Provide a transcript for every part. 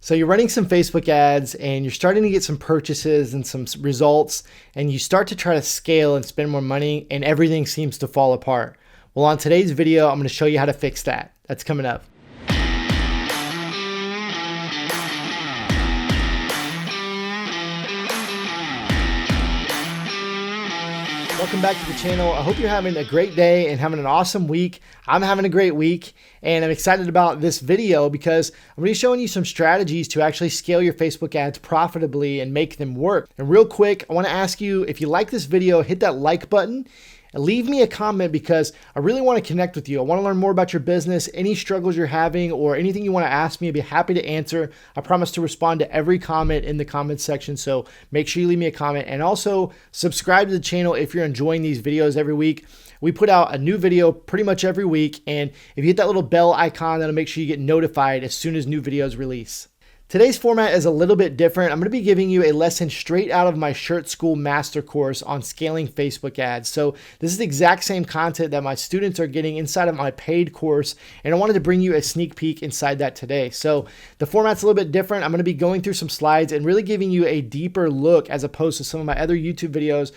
So you're running some Facebook ads and you're starting to get some purchases and some results, and you start to try to scale and spend more money and everything seems to fall apart. Well, on today's video, I'm going to show you how to fix that. That's coming up. Welcome back to the channel. I hope you're having a great day and having an awesome week. I'm having a great week and I'm excited about this video because I'm going to be showing you some strategies to actually scale your Facebook ads profitably and make them work. And real quick, I want to ask you, if you like this video, hit that like button. Leave me a comment because I really want to connect with you. I want to learn more about your business, any struggles you're having, or anything you want to ask me. I'd be happy to answer. I promise to respond to every comment in the comments section. So make sure you leave me a comment and also subscribe to the channel if you're enjoying these videos every week. We put out a new video pretty much every week. And if you hit that little bell icon, that'll make sure you get notified as soon as new videos release. Today's format is a little bit different. I'm going to be giving you a lesson straight out of my Shirt School Master course on scaling Facebook ads. So this is the exact same content that my students are getting inside of my paid course, and I wanted to bring you a sneak peek inside that today. So the format's a little bit different. I'm going to be going through some slides and really giving you a deeper look as opposed to some of my other YouTube videos.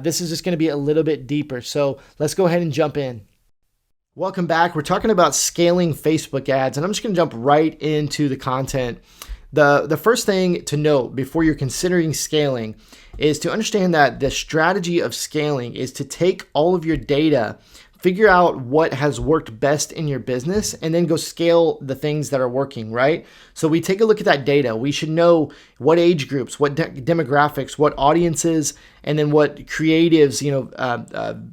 This is just going to be a little bit deeper. So let's go ahead and jump in. Welcome back. We're talking about scaling Facebook ads, and I'm just going to jump right into the content. The first thing to note before you're considering scaling is to understand that the strategy of scaling is to take all of your data, figure out what has worked best in your business, and then go scale the things that are working, right? So we take a look at that data. We should know what age groups, what demographics, what audiences, and then what creatives,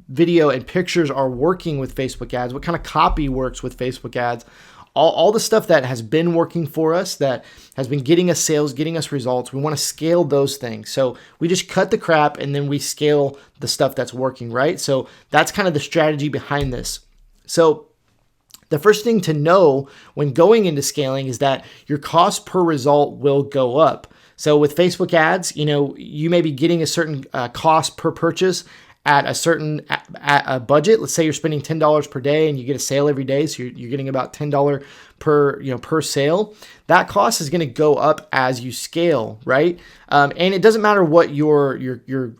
video and pictures are working with Facebook ads, what kind of copy works with Facebook ads. All the stuff that has been working for us, that has been getting us sales, getting us results, we want to scale those things. So we just cut the crap and then we scale the stuff that's working, right? So that's kind of the strategy behind this. So the first thing to know when going into scaling is that your cost per result will go up. So with Facebook ads, you may be getting a certain cost per purchase at a certain budget. Let's say you're spending $10 per day and you get a sale every day. So you're getting about $10 per sale. That cost is going to go up as you scale, right? And it doesn't matter what you're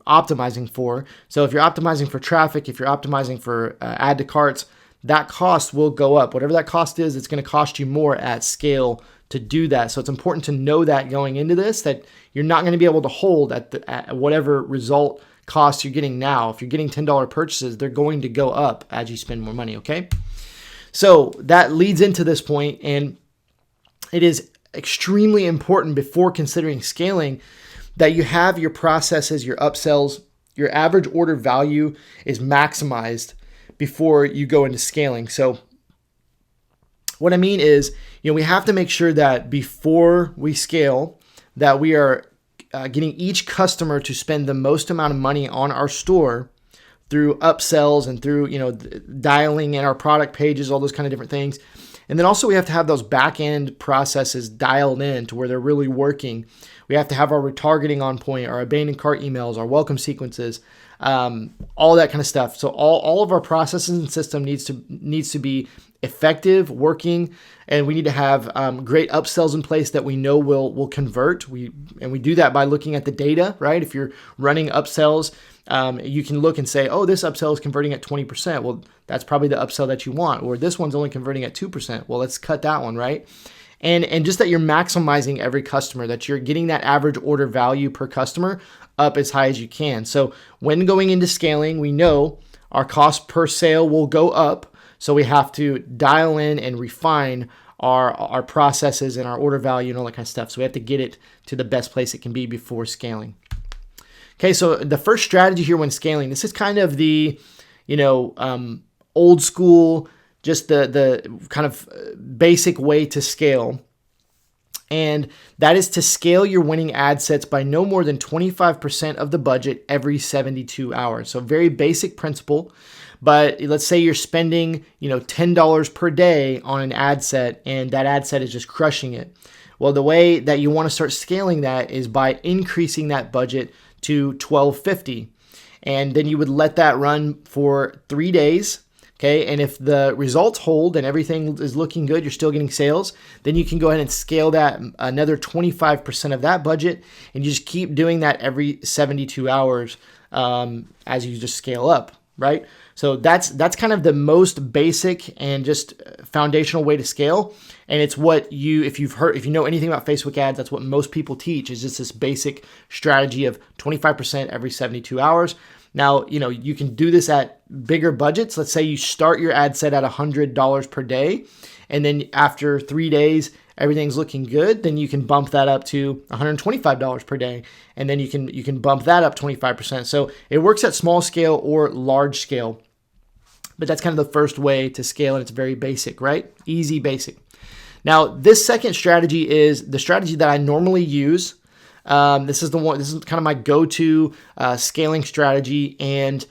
optimizing for. So if you're optimizing for traffic, if you're optimizing for add to carts, that cost will go up. Whatever that cost is, it's going to cost you more at scale to do that. So it's important to know that going into this, that you're not going to be able to hold at whatever result costs you're getting now. If you're getting $10 purchases, they're going to go up as you spend more money, okay? So that leads into this point, and it is extremely important before considering scaling that you have your processes, your upsells, your average order value is maximized before you go into scaling. So what I mean is, we have to make sure that before we scale, that we are getting each customer to spend the most amount of money on our store through upsells and through, dialing in our product pages, all those kind of different things. And then also we have to have those back end processes dialed in to where they're really working. We have to have our retargeting on point, our abandoned cart emails, our welcome sequences, all that kind of stuff. So all of our processes and system needs to be effective, working, and we need to have great upsells in place that we know will convert. We do that by looking at the data, right? If you're running upsells, you can look and say, oh, this upsell is converting at 20%. Well, that's probably the upsell that you want. Or this one's only converting at 2%. Well, let's cut that one, right? And just that you're maximizing every customer, that you're getting that average order value per customer up as high as you can. So when going into scaling, we know our cost per sale will go up. So we have to dial in and refine our processes and our order value and all that kind of stuff. So we have to get it to the best place it can be before scaling. Okay, so the first strategy here when scaling, this is kind of the, old school, just the kind of basic way to scale. And that is to scale your winning ad sets by no more than 25% of the budget every 72 hours. So very basic principle. But let's say you're spending, $10 per day on an ad set and that ad set is just crushing it. Well, the way that you want to start scaling that is by increasing that budget to $12.50. And then you would let that run for 3 days Okay, and if the results hold and everything is looking good, you're still getting sales, then you can go ahead and scale that another 25% of that budget, and you just keep doing that every 72 hours as you just scale up, right? So that's kind of the most basic and just foundational way to scale. And it's what if you know anything about Facebook ads, that's what most people teach, is just this basic strategy of 25% every 72 hours. Now, you can do this at bigger budgets. Let's say you start your ad set at $100 per day, and then after 3 days, everything's looking good. Then you can bump that up to $125 per day, and then you can bump that up 25%. So it works at small scale or large scale, but that's kind of the first way to scale, and it's very basic, right? Easy, basic. Now, this second strategy is the strategy that I normally use. This is kind of my go-to scaling strategy, and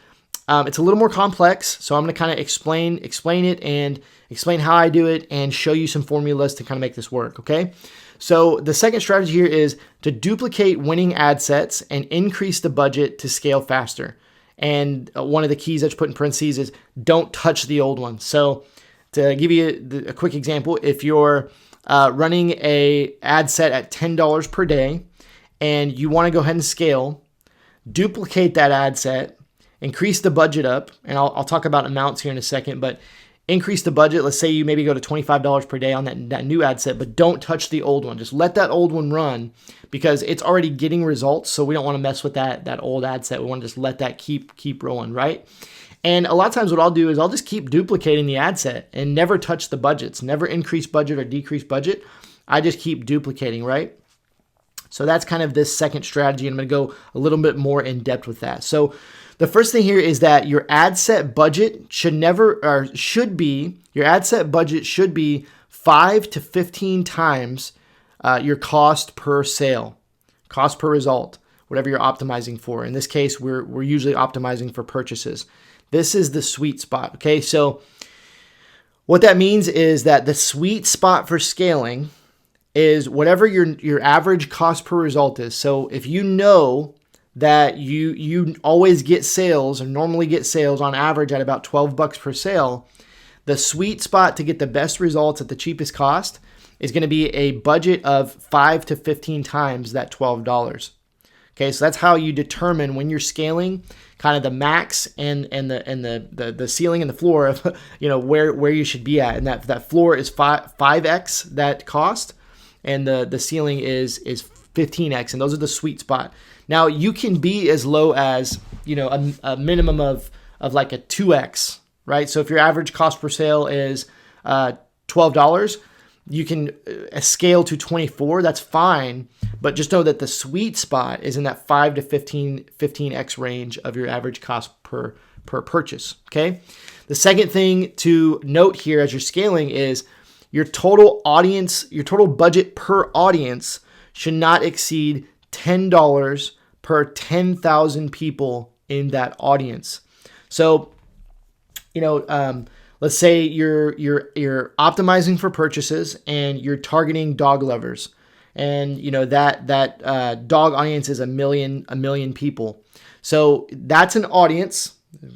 it's a little more complex. So I'm going to kind of explain it and explain how I do it and show you some formulas to kind of make this work. Okay. So the second strategy here is to duplicate winning ad sets and increase the budget to scale faster. And one of the keys that you put in parentheses is don't touch the old one. So to give you a quick example, if you're running a ad set at $10 per day, and you want to go ahead and scale, duplicate that ad set, increase the budget up, and I'll talk about amounts here in a second, but increase the budget. Let's say you maybe go to $25 per day on that new ad set, but don't touch the old one. Just let that old one run because it's already getting results, so we don't want to mess with that old ad set. We want to just let that keep rolling, right? And a lot of times what I'll do is I'll just keep duplicating the ad set and never touch the budgets, never increase budget or decrease budget. I just keep duplicating, right? So that's kind of this second strategy, and I'm going to go a little bit more in depth with that. So the first thing here is that your ad set budget should be 5 to 15 times your cost per sale, cost per result, whatever you're optimizing for. In this case, we're usually optimizing for purchases. This is the sweet spot. Okay, so what that means is that the sweet spot for scaling is whatever your average cost per result is. So if you know that you always get sales or normally get sales on average at about $12 per sale, the sweet spot to get the best results at the cheapest cost is going to be a budget of 5 to 15 times that $12. Okay, so that's how you determine when you're scaling kind of the max and the ceiling and the floor of where you should be at. And that floor is 5x that cost, and the ceiling is 15x, and those are the sweet spot. Now you can be as low as a minimum of like a 2x, right? So if your average cost per sale is $12, you can scale to 24. That's fine, but just know that the sweet spot is in that 5 to 15x range of your average cost per purchase. Okay. The second thing to note here as you're scaling is your total budget per audience should not exceed $10 per 10,000 people in that audience. So, let's say you're optimizing for purchases and you're targeting dog lovers, and that dog audience is a million people. So that's an audience.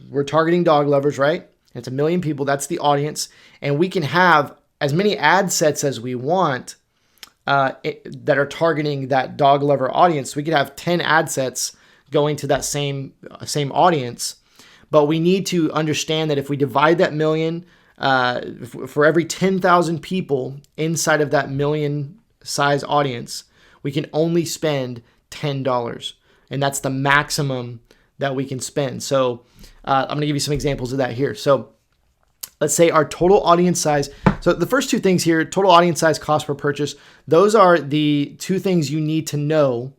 We're targeting dog lovers, right? It's 1 million people. That's the audience, and we can have as many ad sets as we want that are targeting that dog lover audience. We could have 10 ad sets going to that same audience, but we need to understand that if we divide that million for every 10,000 people inside of that million size audience, we can only spend $10, and that's the maximum that we can spend. So I'm going to give you some examples of that here. So let's say our total audience size. So the first two things here, total audience size, cost per purchase, those are the two things you need to know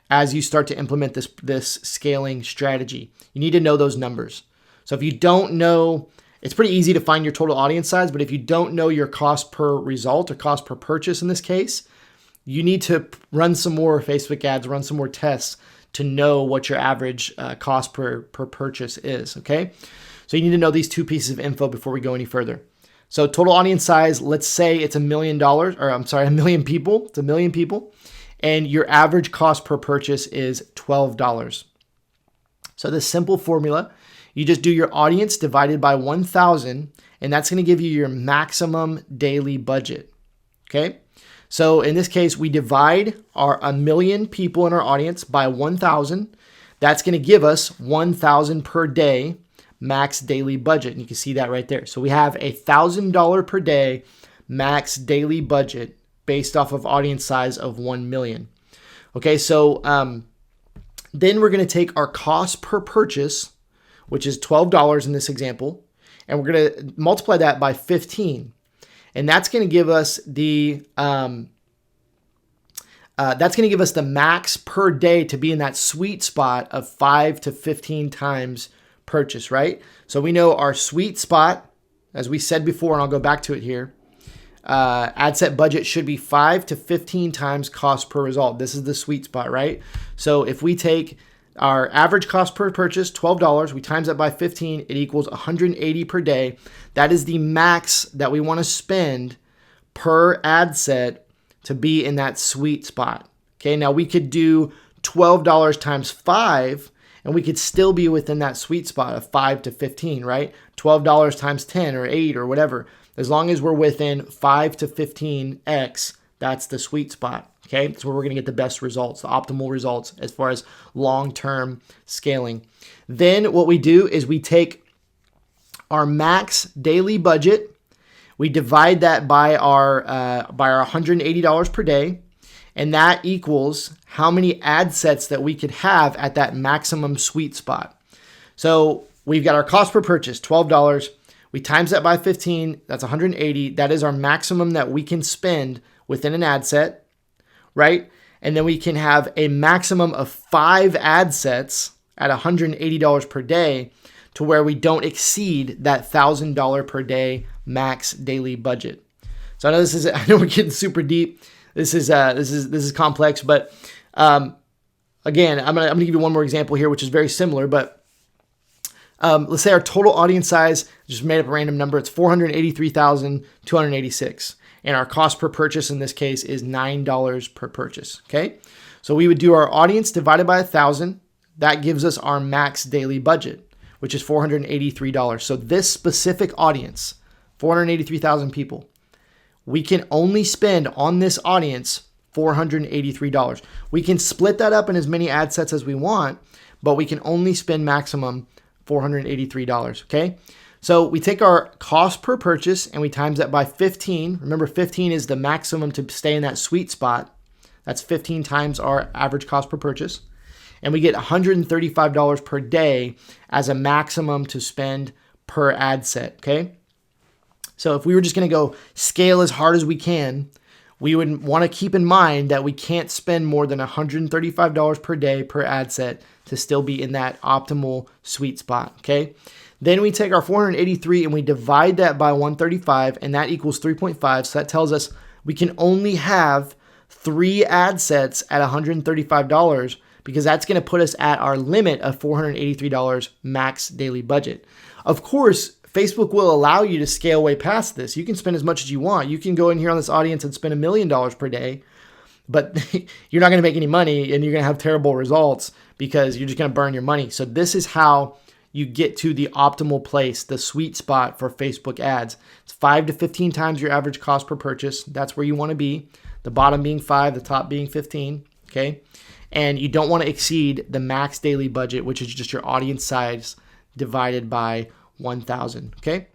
as you start to implement this scaling strategy. You need to know those numbers. So if you don't know, it's pretty easy to find your total audience size, but if you don't know your cost per result or cost per purchase in this case, you need to run some more Facebook ads, run some more tests to know what your average cost per purchase is, okay? So you need to know these two pieces of info before we go any further. So total audience size, let's say it's $1 million, or I'm sorry, 1 million people. It's 1 million people, and your average cost per purchase is $12. So the simple formula You just do your audience divided by 1,000, and that's going to give you your maximum daily budget. Okay? So in this case, we divide our 1 million people in our audience by 1,000. That's going to give us 1,000 per day max daily budget. And you can see that right there. So we have a $1,000 per day max daily budget based off of audience size of 1 million. Okay, so then we're going to take our cost per purchase, which is $12 in this example, and we're going to multiply that by 15. And that's going to give us the max per day to be in that sweet spot of 5 to 15 times purchase, right? So we know our sweet spot, as we said before, and I'll go back to it here. Ad set budget should be 5 to 15 times cost per result. This is the sweet spot, right? So if we take our average cost per purchase, $12, we times that by 15, it equals 180 per day. That is the max that we want to spend per ad set to be in that sweet spot. Okay, now we could do $12 times 5, and we could still be within that sweet spot of 5 to 15, right? $12 times 10 or 8 or whatever. As long as we're within 5 to 15x, that's the sweet spot. Okay, that's where we're going to get the best results, the optimal results as far as long-term scaling. Then what we do is we take our max daily budget, we divide that by our $180 per day, and that equals how many ad sets that we could have at that maximum sweet spot. So we've got our cost per purchase, $12. We times that by 15, that's 180. That is our maximum that we can spend within an ad set, right? And then we can have a maximum of 5 ad sets at $180 per day to where we don't exceed that $1,000 per day max daily budget. So I know we're getting super deep. This is complex, but again, I'm gonna give you one more example here, which is very similar, but let's say our total audience size, just made up a random number, it's 483,286. And our cost per purchase in this case is $9 per purchase, okay? So we would do our audience divided by 1,000. That gives us our max daily budget, which is $483. So this specific audience, 483,000 people, we can only spend on this audience $483. We can split that up in as many ad sets as we want, but we can only spend maximum $483, okay? So we take our cost per purchase and we times that by 15. Remember, 15 is the maximum to stay in that sweet spot. That's 15 times our average cost per purchase. And we get $135 per day as a maximum to spend per ad set, okay? So if we were just going to go scale as hard as we can, we would want to keep in mind that we can't spend more than $135 per day per ad set to still be in that optimal sweet spot, okay? Then we take our 483 and we divide that by 135, and that equals 3.5. So that tells us we can only have 3 ad sets at $135 because that's going to put us at our limit of $483 max daily budget. Of course, Facebook will allow you to scale way past this. You can spend as much as you want. You can go in here on this audience and spend $1 million per day, but you're not going to make any money and you're going to have terrible results because you're just going to burn your money. So this is how you get to the optimal place, the sweet spot for Facebook ads. It's 5 to 15 times your average cost per purchase. That's where you want to be. The bottom being 5, the top being 15, okay? And you don't want to exceed the max daily budget, which is just your audience size divided by 1,000, okay?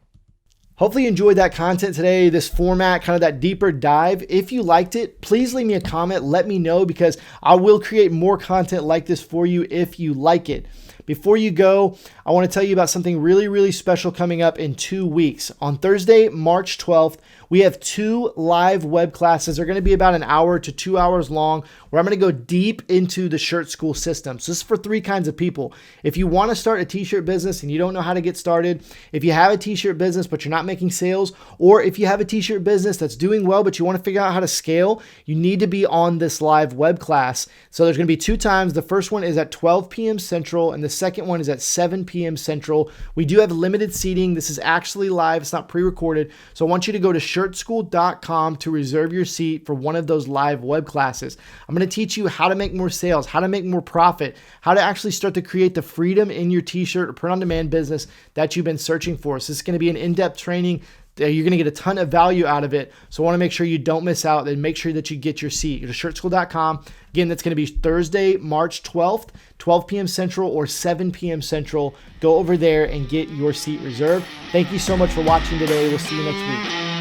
Hopefully you enjoyed that content today, this format, kind of that deeper dive. If you liked it, please leave me a comment. Let me know because I will create more content like this for you if you like it. Before you go, I want to tell you about something really, really special coming up in 2 weeks. On Thursday, March 12th, we have 2 live web classes. They're going to be about 1 hour to 2 hours long, where I'm going to go deep into the Shirt School system. So this is for 3 kinds of people. If you want to start a t-shirt business and you don't know how to get started, if you have a t-shirt business but you're not making sales, or if you have a t-shirt business that's doing well but you want to figure out how to scale, you need to be on this live web class. So there's going to be 2 times. The first one is at 12 p.m. Central, and the second one is at 7 p.m. Central. We do have limited seating. This is actually live. It's not pre-recorded. So I want you to go to shirtschool.com to reserve your seat for one of those live web classes. I'm going to teach you how to make more sales, how to make more profit, how to actually start to create the freedom in your t-shirt or print-on-demand business that you've been searching for. So this is going to be an in-depth training. You're going to get a ton of value out of it. So I want to make sure you don't miss out and make sure that you get your seat. Go to shirtschool.com. Again, that's going to be Thursday, March 12th, 12 p.m. Central or 7 p.m. Central. Go over there and get your seat reserved. Thank you so much for watching today. We'll see you next week.